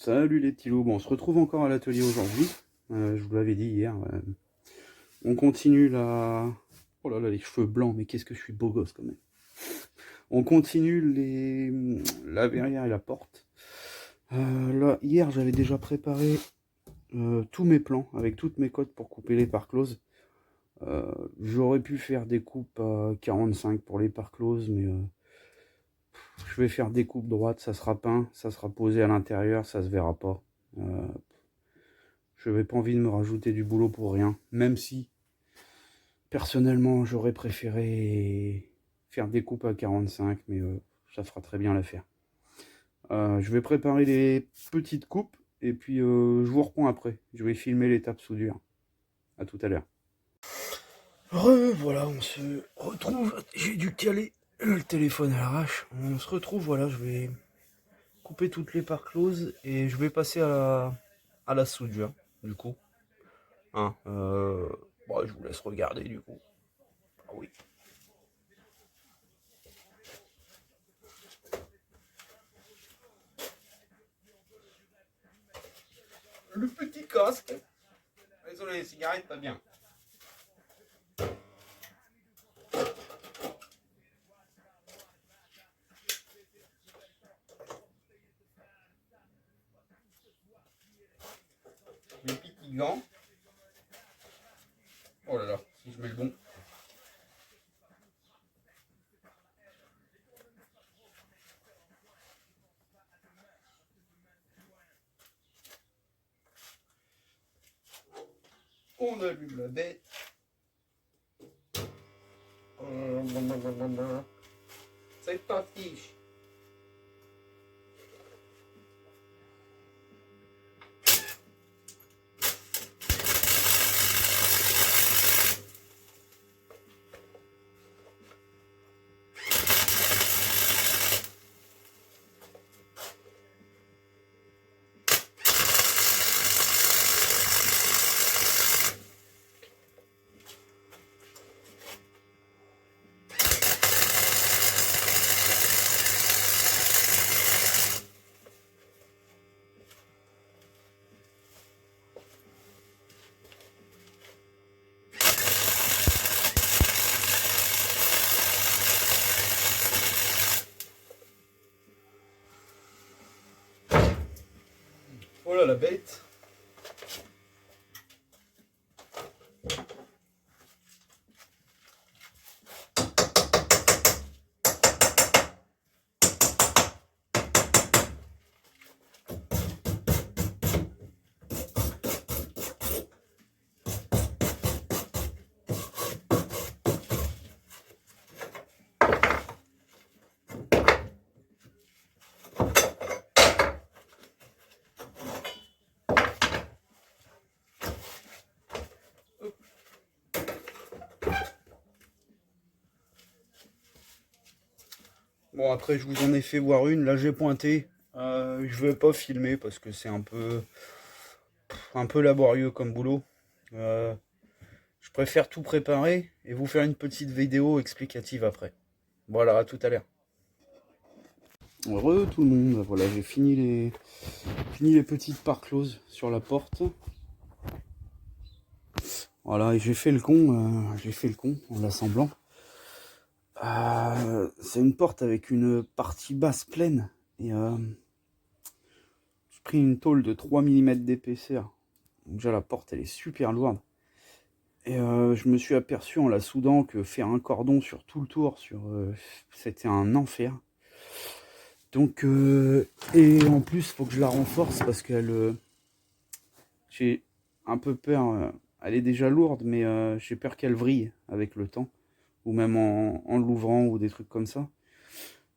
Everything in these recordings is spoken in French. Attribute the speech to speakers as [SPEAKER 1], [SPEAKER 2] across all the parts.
[SPEAKER 1] Salut les petits loups, bon, on se retrouve encore à l'atelier aujourd'hui. Je vous l'avais dit hier. On continue la... Oh là là, les cheveux blancs, mais qu'est-ce que je suis beau gosse quand même. On continue la verrière et la porte. Là, hier, j'avais déjà préparé tous mes plans avec toutes mes cotes pour couper les parts closes. J'aurais pu faire des coupes à 45 pour les parts closes, mais je vais faire des coupes droites, ça sera peint, ça sera posé à l'intérieur, ça se verra pas. Je n'avais pas envie de me rajouter du boulot pour rien, même si personnellement j'aurais préféré faire des coupes à 45, mais ça fera très bien l'affaire. Je vais préparer les petites coupes et puis je vous reprends après. Je vais filmer l'étape soudure. À tout à l'heure. Voilà, on se retrouve. J'ai dû caler le téléphone à l'arrache. On se retrouve, voilà, je vais couper toutes les parts closes et je vais passer à la soudure, du coup. Hein, bon, je vous laisse regarder, du coup. Ah oui. Le petit casque. Désolé, les cigarettes, pas bien. Les petits gants. Oh là là, si je mets le bon. On allume la bête. C'est parti. Voilà la bête. Bon, après, je vous en ai fait voir une. Là, j'ai pointé. Je vais pas filmer parce que c'est un peu laborieux comme boulot. Je préfère tout préparer et vous faire une petite vidéo explicative après. Voilà, à tout à l'heure. Heureux tout le monde. Voilà, j'ai fini les petites parts closes sur la porte. Voilà, et j'ai fait le con en l'assemblant. C'est une porte avec une partie basse pleine et j'ai pris une tôle de 3 mm d'épaisseur. Déjà la porte elle est super lourde et je me suis aperçu en la soudant que faire un cordon sur tout le tour c'était un enfer. Donc et en plus faut que je la renforce parce qu'elle j'ai un peu peur, elle est déjà lourde mais j'ai peur qu'elle vrille avec le temps ou même en l'ouvrant ou des trucs comme ça.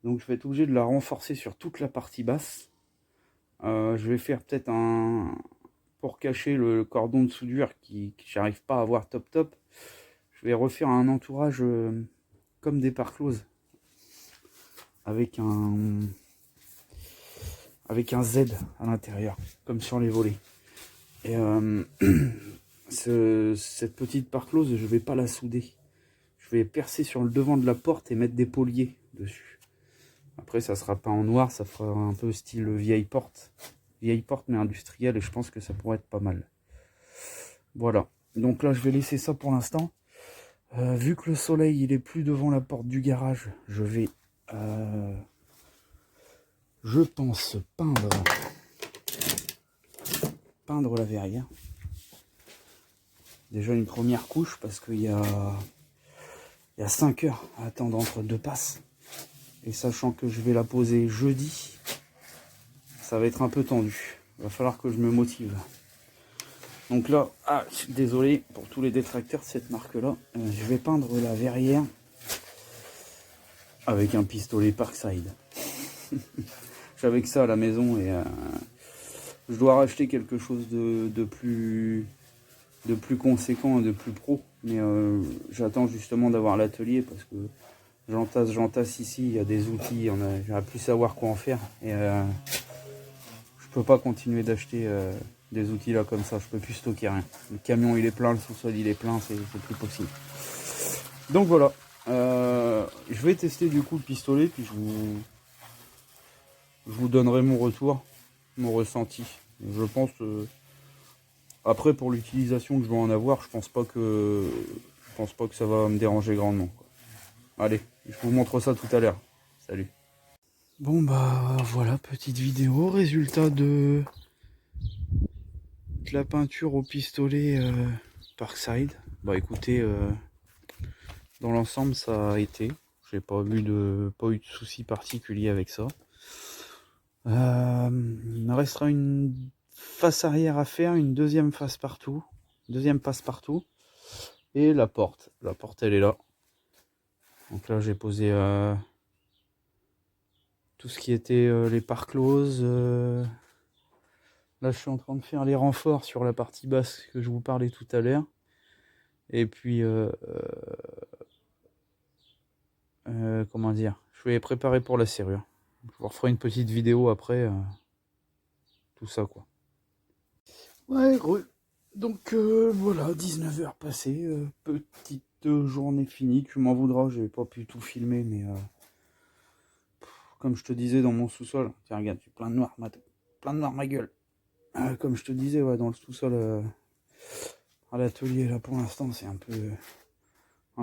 [SPEAKER 1] Donc je vais être obligé de la renforcer sur toute la partie basse. Je vais faire peut-être pour cacher le cordon de soudure qui j'arrive pas à avoir top. Je vais refaire un entourage comme des parts closes avec un Z à l'intérieur, comme sur les volets. Et cette petite part close, je vais pas la souder. Je vais percer sur le devant de la porte et mettre des poliers dessus. Après, ça sera pas en noir, ça fera un peu style vieille porte. vieille porte mais industrielle, et je pense que ça pourrait être pas mal. Voilà, donc là je vais laisser ça pour l'instant. Vu que le soleil il est plus devant la porte du garage, je vais je pense peindre la verrière. Déjà une première couche parce qu'il y a 5 heures à attendre entre deux passes. Et sachant que je vais la poser jeudi, ça va être un peu tendu. Il va falloir que je me motive. Donc là, désolé pour tous les détracteurs de cette marque-là. Je vais peindre la verrière avec un pistolet Parkside. J'avais que ça à la maison et je dois racheter quelque chose de plus conséquent et de plus pro. Mais j'attends justement d'avoir l'atelier parce que j'entasse ici, il y a des outils, j'aurais plus savoir quoi en faire. Et je peux pas continuer d'acheter des outils là comme ça, je peux plus stocker rien. Le camion il est plein, le sous-sol il est plein, c'est plus possible. Donc voilà, je vais tester du coup le pistolet, puis je vous donnerai mon retour, mon ressenti. Je pense après pour l'utilisation que je dois en avoir, je pense pas que ça va me déranger grandement, quoi. Allez, je vous montre ça tout à l'heure. Salut. Bon bah voilà, petite vidéo, résultat de la peinture au pistolet Parkside. Bah écoutez, dans l'ensemble ça a été. J'ai pas eu de soucis particuliers avec ça. Il me restera une face arrière à faire, une deuxième face partout. Deuxième passe partout. Et la porte. La porte elle est là. Donc là j'ai posé tout ce qui était les parts closes. Là je suis en train de faire les renforts sur la partie basse que je vous parlais tout à l'heure. Et puis comment dire, je vais préparer pour la serrure. Je vous referai une petite vidéo après tout ça quoi. Ouais, donc voilà, 19 heures passées, petite journée finie. Tu m'en voudras, j'ai pas pu tout filmer, mais comme je te disais dans mon sous-sol, tiens regarde, j'ai plein de noir, ma gueule. Comme je te disais, ouais, dans le sous-sol à l'atelier là pour l'instant c'est un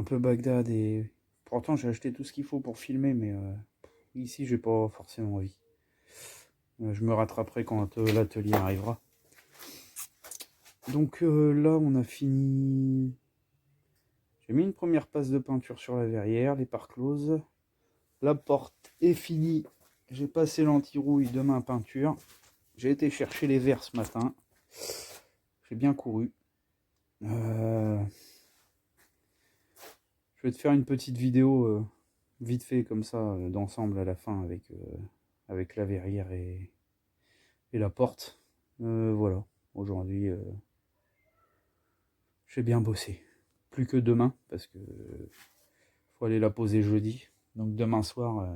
[SPEAKER 1] peu Bagdad, et pourtant j'ai acheté tout ce qu'il faut pour filmer, mais ici j'ai pas forcément envie. Je me rattraperai quand l'atelier arrivera. Donc là on a fini. J'ai mis une première passe de peinture sur la verrière, les parts closes. La porte est finie. J'ai passé l'anti-rouille de ma peinture. J'ai été chercher les verres ce matin. J'ai bien couru. Je vais te faire une petite vidéo vite fait comme ça d'ensemble à la fin avec la verrière et la porte. Voilà. Aujourd'hui, j'ai bien bossé. Plus que demain parce que faut aller la poser jeudi. Donc demain soir,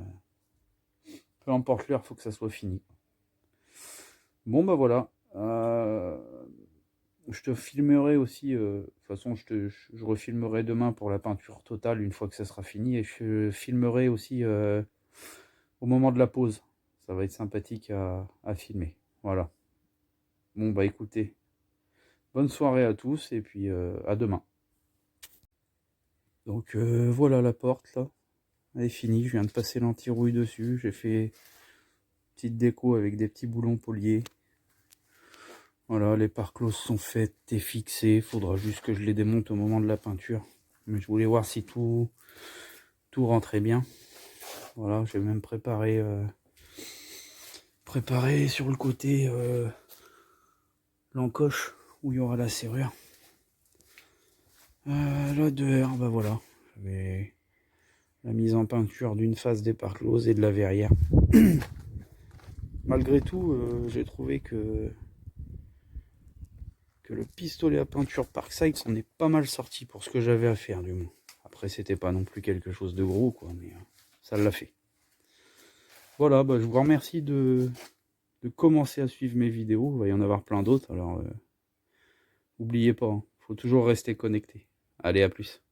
[SPEAKER 1] peu importe l'heure, faut que ça soit fini. Bon bah voilà. Je te filmerai aussi. De toute façon, je refilmerai demain pour la peinture totale une fois que ça sera fini. Et je filmerai aussi au moment de la pause. Ça va être sympathique à filmer. Voilà. Bon bah écoutez. Bonne soirée à tous et puis à demain. Donc voilà la porte là. Elle est finie. Je viens de passer l'anti-rouille dessus. J'ai fait une petite déco avec des petits boulons poliés. Voilà, les parts closes sont faites et fixées. Il faudra juste que je les démonte au moment de la peinture. Mais je voulais voir si tout rentrait bien. Voilà, j'ai même préparé sur le côté l'encoche où il y aura la serrure. Là dehors, bah voilà. J'avais la mise en peinture d'une face des parts closes et de la verrière. Malgré tout, j'ai trouvé que le pistolet à peinture Parkside s'en est pas mal sorti pour ce que j'avais à faire du moins. Après c'était pas non plus quelque chose de gros quoi, mais ça l'a fait. Voilà, bah, je vous remercie de commencer à suivre mes vidéos, il va y en avoir plein d'autres, alors n'oubliez pas, faut toujours rester connecté. Allez, à plus.